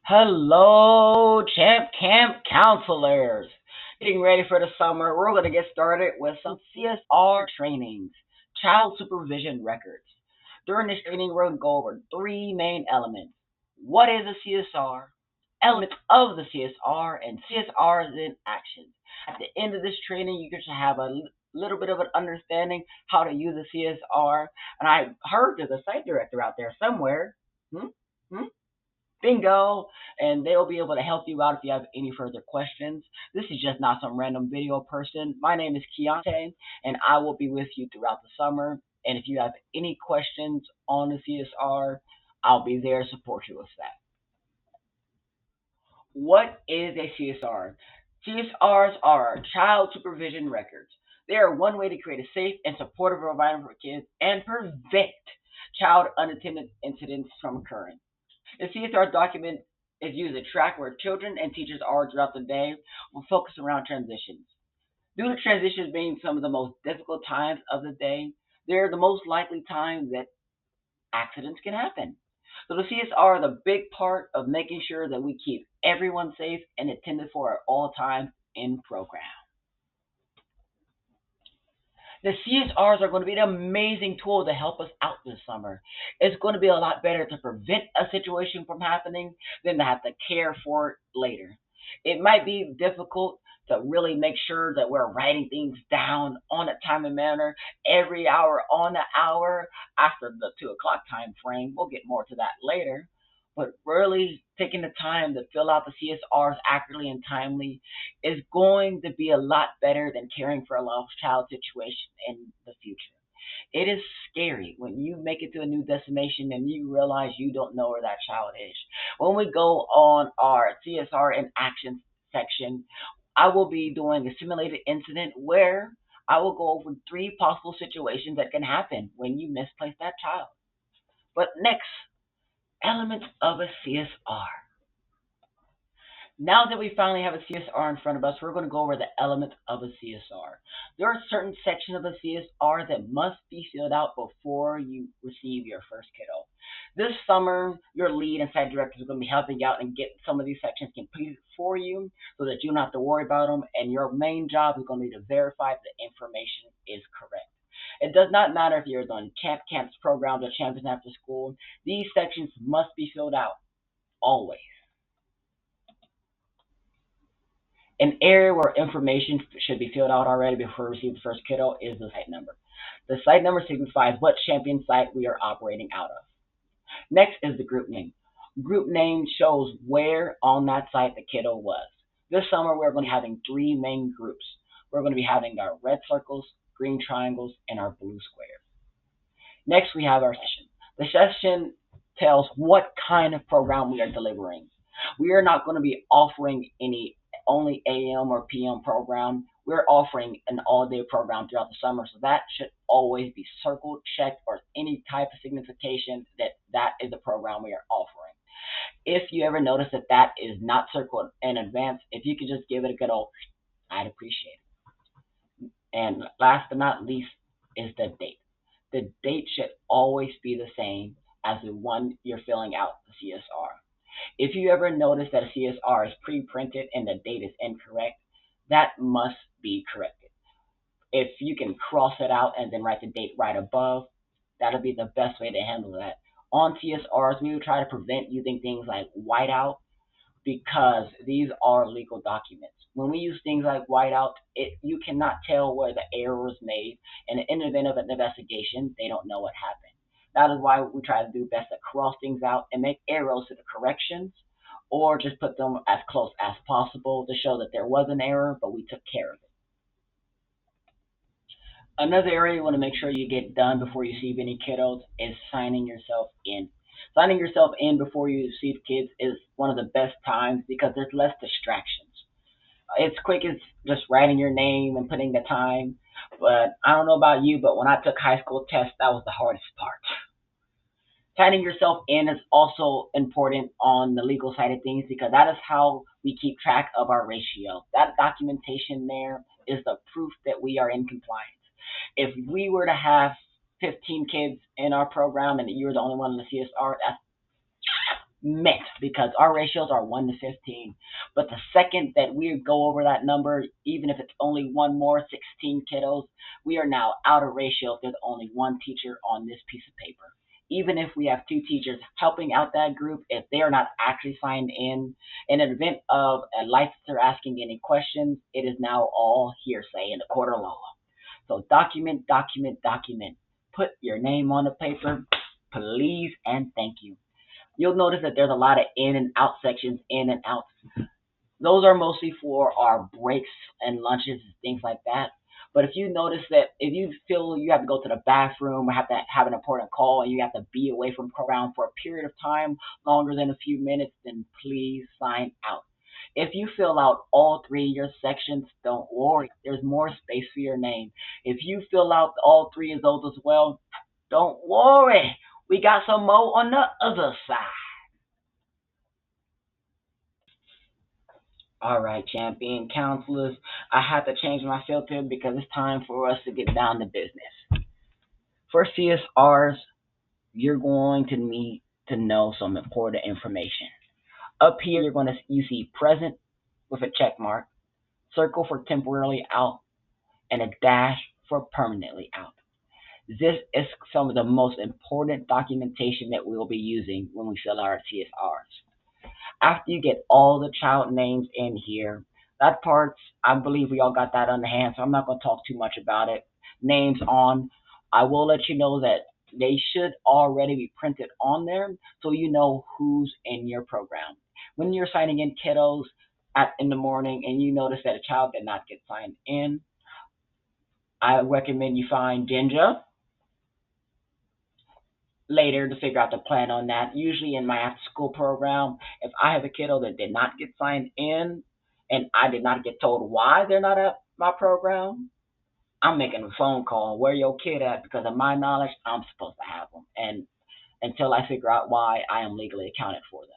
Hello, Champ Camp counselors. Getting ready for the summer, we're going to get started with some CSR trainings, child supervision records. During this training, we're going to go over three main elements. What is a CSR? Elements of the CSR, and CSRs in action. At the end of this training, you get to have a little bit of an understanding how to use a CSR. And I heard there's a site director out there somewhere. Hmm? Hmm? Bingo, and they'll be able to help you out if you have any further questions. This is just not some random video person. My name is Keontae, and I will be with you throughout the summer. And if you have any questions on the CSR, I'll be there to support you with that. What is a CSR? CSRs are child supervision records. They are one way to create a safe and supportive environment for kids and prevent child unattended incidents from occurring. The CSR document is used to track where children and teachers are throughout the day. We'll focus around transitions. Due to transitions being some of the most difficult times of the day, they're the most likely times that accidents can happen. So the CSR is a big part of making sure that we keep everyone safe and attended for at all times in program. The CSRs are going to be an amazing tool to help us out this summer. It's going to be a lot better to prevent a situation from happening than to have to care for it later. It might be difficult to really make sure that we're writing things down on a time and manner every hour on the hour after the 2 o'clock time frame. We'll get more to that later. But really taking the time to fill out the CSRs accurately and timely is going to be a lot better than caring for a lost child situation in the future. It is scary when you make it to a new destination and you realize you don't know where that child is. When we go on our CSR in action section, I will be doing a simulated incident where I will go over three possible situations that can happen when you misplace that child. But next, elements of a CSR. Now that we finally have a CSR in front of us, we're going to go over the elements of a CSR. There are certain sections of a CSR that must be filled out before you receive your first kiddo. This summer, your lead and site directors are going to be helping you out and get some of these sections completed for you so that you don't have to worry about them. And your main job is going to be to verify that the information is correct. It does not matter if you're doing camps, programs, or champions after school. These sections must be filled out always. An area where information should be filled out already before we receive the first kiddo is the site number. The site number signifies what champion site we are operating out of. Next is the group name. Group name shows where on that site the kiddo was. This summer we're going to be having three main groups. We're going to be having our red circles, green triangles, and our blue squares. Next we have our session. The session tells what kind of program we are delivering. We are not going to be offering any only AM or PM program. We're offering an all-day program throughout the summer, so that should always be circled, checked, or any type of signification that that is the program we are offering. If you ever notice that that is not circled in advance, if you could just give it a good old, I'd appreciate it. And last but not least is the date. The date should always be the same as the one you're filling out the CSR. If you ever notice that a CSR is pre-printed and the date is incorrect, that must be corrected. If you can cross it out and then write the date right above, that'll be the best way to handle that. On CSRs, we will try to prevent using things like whiteout because these are legal documents. When we use things like whiteout, you cannot tell where the error was made, and in the event of an investigation, they don't know what happened. That is why we try to do best to cross things out and make arrows to the corrections, or just put them as close as possible to show that there was an error, but we took care of it. Another area you want to make sure you get done before you receive any kiddos is signing yourself in. Signing yourself in before you receive kids is one of the best times because there's less distractions. It's quick as just writing your name and putting the time, but I don't know about you, but when I took high school tests, that was the hardest part. Signing yourself in is also important on the legal side of things because that is how we keep track of our ratio. That documentation there is the proof that we are in compliance. If we were to have 15 kids in our program and you were the only one in the CSR, that's meant because our ratios are 1 to 15. But the second that we go over that number, even if it's only one more, 16 kiddos, we are now out of ratio if there's only one teacher on this piece of paper. Even if we have two teachers helping out that group, if they are not actually signed in an event of a licensor asking any questions, it is now all hearsay in the court of law. So document, document, document. Put your name on the paper, please, and thank you. You'll notice that there's a lot of in and out sections, in and out. Those are mostly for our breaks and lunches and things like that. But if you notice that if you feel you have to go to the bathroom or have to have an important call and you have to be away from program for a period of time longer than a few minutes, then please sign out. If you fill out all three of your sections, don't worry. There's more space for your name. If you fill out all three of those as well, don't worry. We got some more on the other side. All right, champion counselors. I had to change my filter because it's time for us to get down to business. For CSRs, you're going to need to know some important information. Up here, you see present with a check mark, circle for temporarily out, and a dash for permanently out. This is some of the most important documentation that we will be using when we fill our CSRs. After you get all the child names in here, that part, I believe we all got that on the hand, so I'm not going to talk too much about it. Names on, I will let you know that they should already be printed on there so you know who's in your program. When you're signing in kiddos in the morning and you notice that a child did not get signed in, I recommend you find Ginger later to figure out the plan on that. Usually in my after school program, if I have a kiddo that did not get signed in and I did not get told why they're not at my program, I'm making a phone call. Where your kid at? Because of my knowledge, I'm supposed to have them. And until I figure out why, I am legally accounted for them.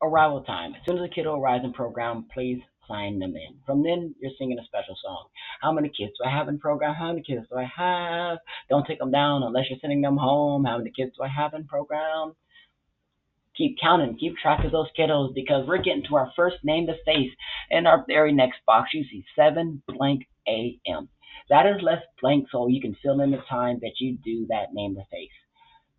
Arrival time. As soon as the kiddo arrives in program, please sign them in. From then, you're singing a special song. How many kids do I have in program? How many kids do I have? Don't take them down unless you're sending them home. How many kids do I have in program? Keep counting, keep track of those kiddos because we're getting to our first name to face. In our very next box, you see 7 blank AM. That is left blank so you can fill in the time that you do that name to face.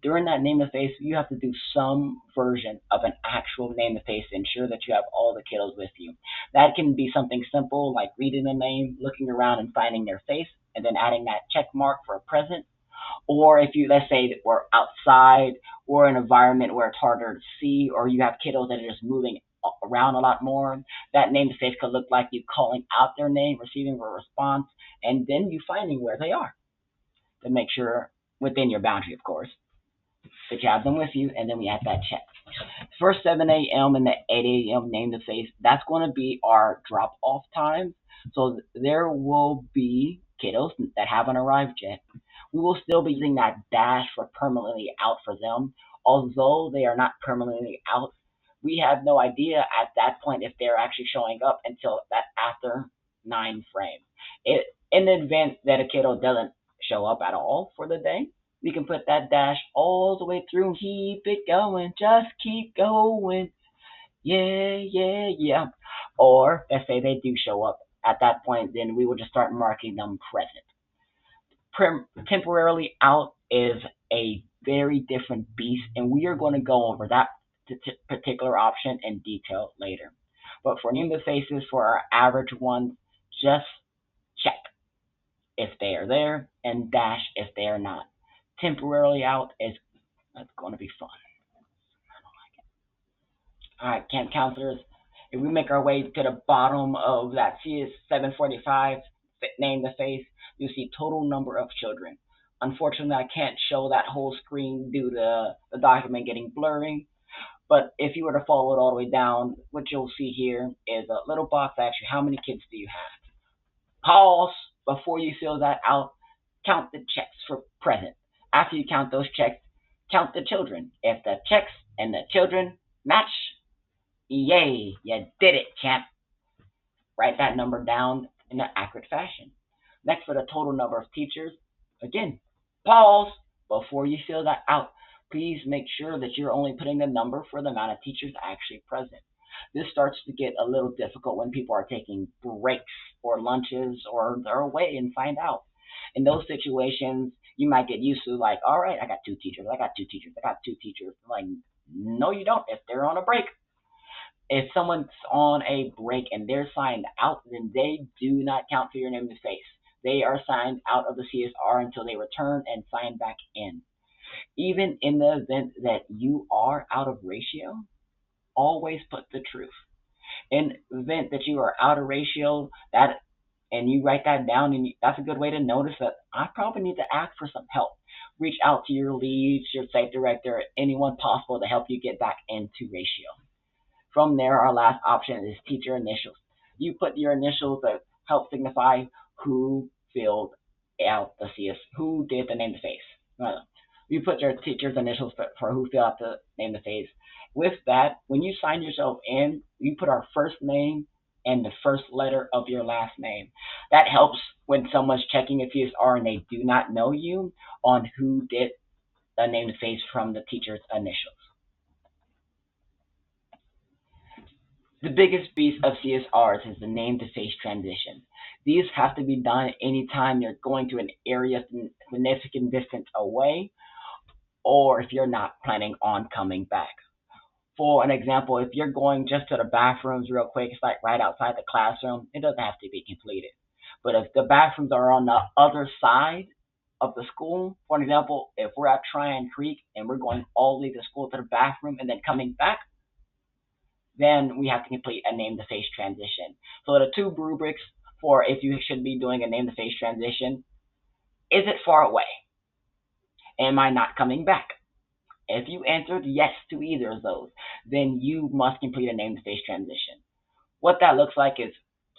During that name to face, you have to do some version of an actual name to face to ensure that you have all the kiddos with you. That can be something simple like reading the name, looking around and finding their face, and then adding that check mark for a present. Or if you, let's say that we're outside or an environment where it's harder to see, or you have kiddos that are just moving around a lot more, that name to face could look like you calling out their name, receiving a response, and then you finding where they are to make sure within your boundary, of course, that you have them with you, and then we add that check. First 7 a.m. and the 8 a.m. name to face, that's going to be our drop off time. So there will be kiddos that haven't arrived yet. We will still be using that dash for permanently out for them. Although they are not permanently out, we have no idea at that point if they're actually showing up until that after 9 frame. In the event that a kiddo doesn't show up at all for the day, we can put that dash all the way through. Keep it going, just keep going. Yeah, yeah, yeah. Or let's say they do show up. At that point, then we will just start marking them present. Temporarily out is a very different beast, and we are going to go over that particular option in detail later. But for name the faces, for our average ones, just check if they are there and dash if they are not. Temporarily out is that's going to be fun. All right, camp counselors. If we make our way to the bottom of that CS 745 name the face, you see total number of children. Unfortunately, I can't show that whole screen due to the document getting blurry. But if you were to follow it all the way down, what you'll see here is a little box that asks you how many kids do you have. Pause before you fill that out. Count the checks for present. After you count those checks, count the children. If the checks and the children match, yay, you did it, champ. Write that number down in an accurate fashion. Next, for the total number of teachers, again, pause Before you fill that out, please make sure that you're only putting the number for the amount of teachers actually present. This starts to get a little difficult when people are taking breaks or lunches or they're away and find out. In those situations, you might get used to like, all right, I got two teachers, I got two teachers, I got two teachers. Like, no, you don't. If they're on a break, if someone's on a break and they're signed out, then they do not count for your name and face. They are signed out of the CSR until they return and sign back in. Even in the event that you are out of ratio, always put the truth. In the event that you are out of ratio, that and you write that down, and that's a good way to notice that I probably need to ask for some help. Reach out to your leads, your site director, anyone possible to help you get back into ratio. From there, our last option is teacher initials. You put your initials that help signify who filled out the CS, who did the name to face. You put your teacher's initials for who filled out the name to face. With that, when you sign yourself in, you put our first name and the first letter of your last name. That helps when someone's checking a CSR and they do not know you on who did the name to face from the teacher's initials. The biggest piece of CSRs is the name to face transition. These have to be done anytime you're going to an area significant distance away or if you're not planning on coming back. For an example, if you're going just to the bathrooms real quick, it's like right outside the classroom, it doesn't have to be completed. But if the bathrooms are on the other side of the school, for an example, if we're at Tryon Creek and we're going all the way to school to the bathroom and then coming back, then we have to complete a name to face transition. So the two rubrics for if you should be doing a name to face transition: is it far away? Am I not coming back? If you answered yes to either of those, then you must complete a name to face transition. What that looks like is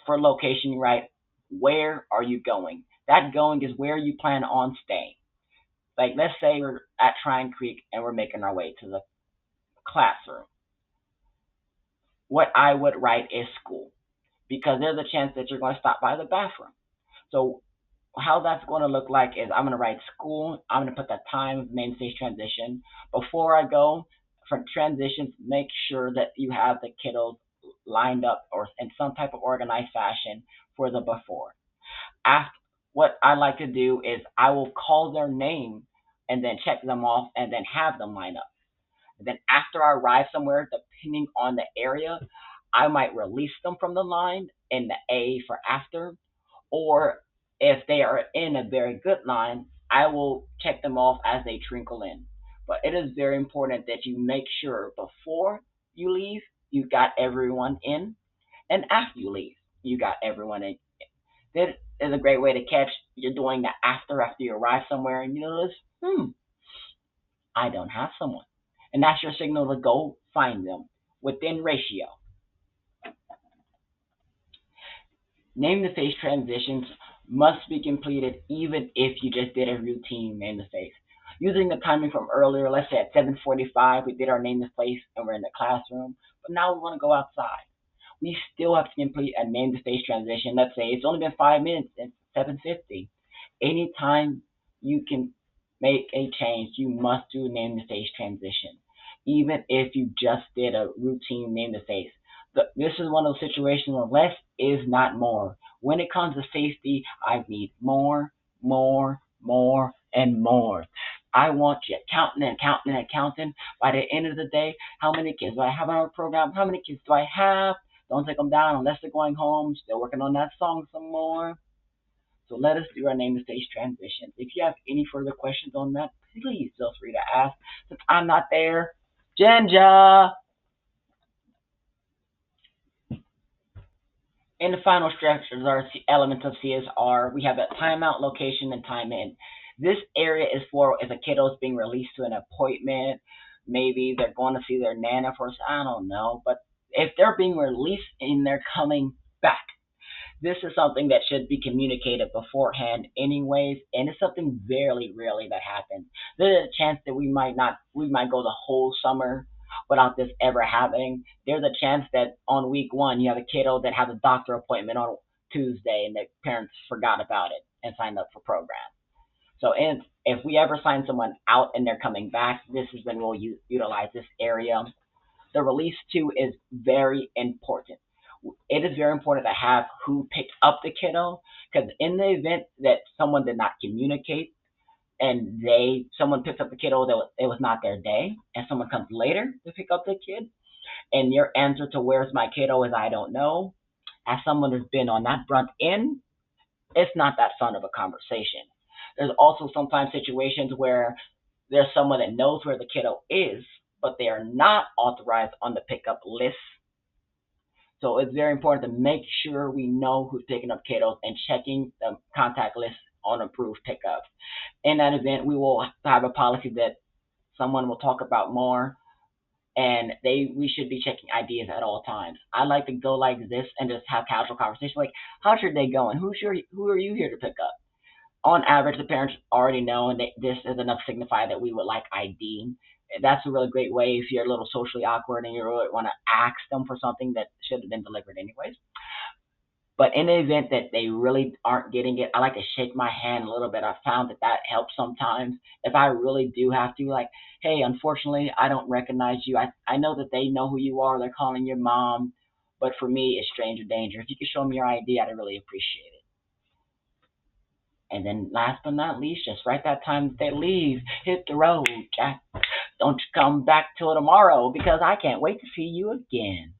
for location, you write where are you going? That going is where you plan on staying. Like let's say we're at Trine Creek and we're making our way to the classroom. What I would write is school because there's a chance that you're going to stop by the bathroom. So how that's going to look like is I'm going to write school. I'm going to put the time of name stage transition. Before I go for transitions, make sure that you have the kiddos lined up or in some type of organized fashion for the before. After, what I like to do is I will call their name and then check them off and then have them line up. And then after I arrive somewhere, depending on the area, I might release them from the line in the A for after, or if they are in a very good line, I will check them off as they trickle in. But it is very important that you make sure before you leave, you got everyone in, and after you leave, you got everyone in. That is a great way to catch you're doing the after you arrive somewhere and you notice, I don't have someone. And that's your signal to go find them within ratio. Name the face transitions must be completed even if you just did a routine name the face. Using the timing from earlier, let's say at 7:45 we did our name the face and we're in the classroom, but now we want to go outside. We still have to complete a name to face transition. Let's say it's only been 5 minutes, it's 7:50. Anytime you can make a change, you must do a name to face transition. Even if you just did a routine name to face. This is one of those situations where less is not more. When it comes to safety, I need more, more, more, and more. I want you counting and counting and counting. By the end of the day, how many kids do I have on our program? How many kids do I have? Don't take them down unless they're going home. Still working on that song some more. So let us do our name to stage transitions. If you have any further questions on that, please feel free to ask. Since I'm not there, Ginger. In the final structures are elements of CSR. We have a timeout, location, and time in. This area is for if a kiddo is being released to an appointment, maybe they're going to see their nana for, I don't know, but if they're being released and they're coming back, this is something that should be communicated beforehand anyways, and it's something very rarely that happens. There's a chance that we might go the whole summer without this ever happening. There's a chance that on week one you have a kiddo that has a doctor appointment on Tuesday and the parents forgot about it and signed up for program. So if we ever sign someone out and they're coming back, this is when we'll utilize this area. The release too is very important. It is very important to have who picked up the kiddo, because in the event that someone did not communicate and someone picks up the kiddo that it was not their day, and someone comes later to pick up the kid, and your answer to where's my kiddo is I don't know, as someone who's been on that front end, it's not that fun of a conversation. There's also sometimes situations where there's someone that knows where the kiddo is, but they are not authorized on the pickup list. So it's very important to make sure we know who's picking up kiddos and checking the contact list on approved pickups. In that event, we will have a policy that someone will talk about more, and we should be checking IDs at all times. I like to go like this and just have casual conversation, like, how's your day going? Who are you here to pick up? On average, the parents already know, and this is enough to signify that we would like ID. That's a really great way if you're a little socially awkward and you really want to ask them for something that should have been delivered anyways. But in the event that they really aren't getting it, I like to shake my hand a little bit. I found that that helps sometimes. If I really do have to, like, hey, unfortunately, I don't recognize you. I know that they know who you are. They're calling your mom. But for me, it's stranger danger. If you could show me your ID, I'd really appreciate it. And then last but not least, just right that time that they leave, hit the road, Jack. Don't you come back till tomorrow because I can't wait to see you again.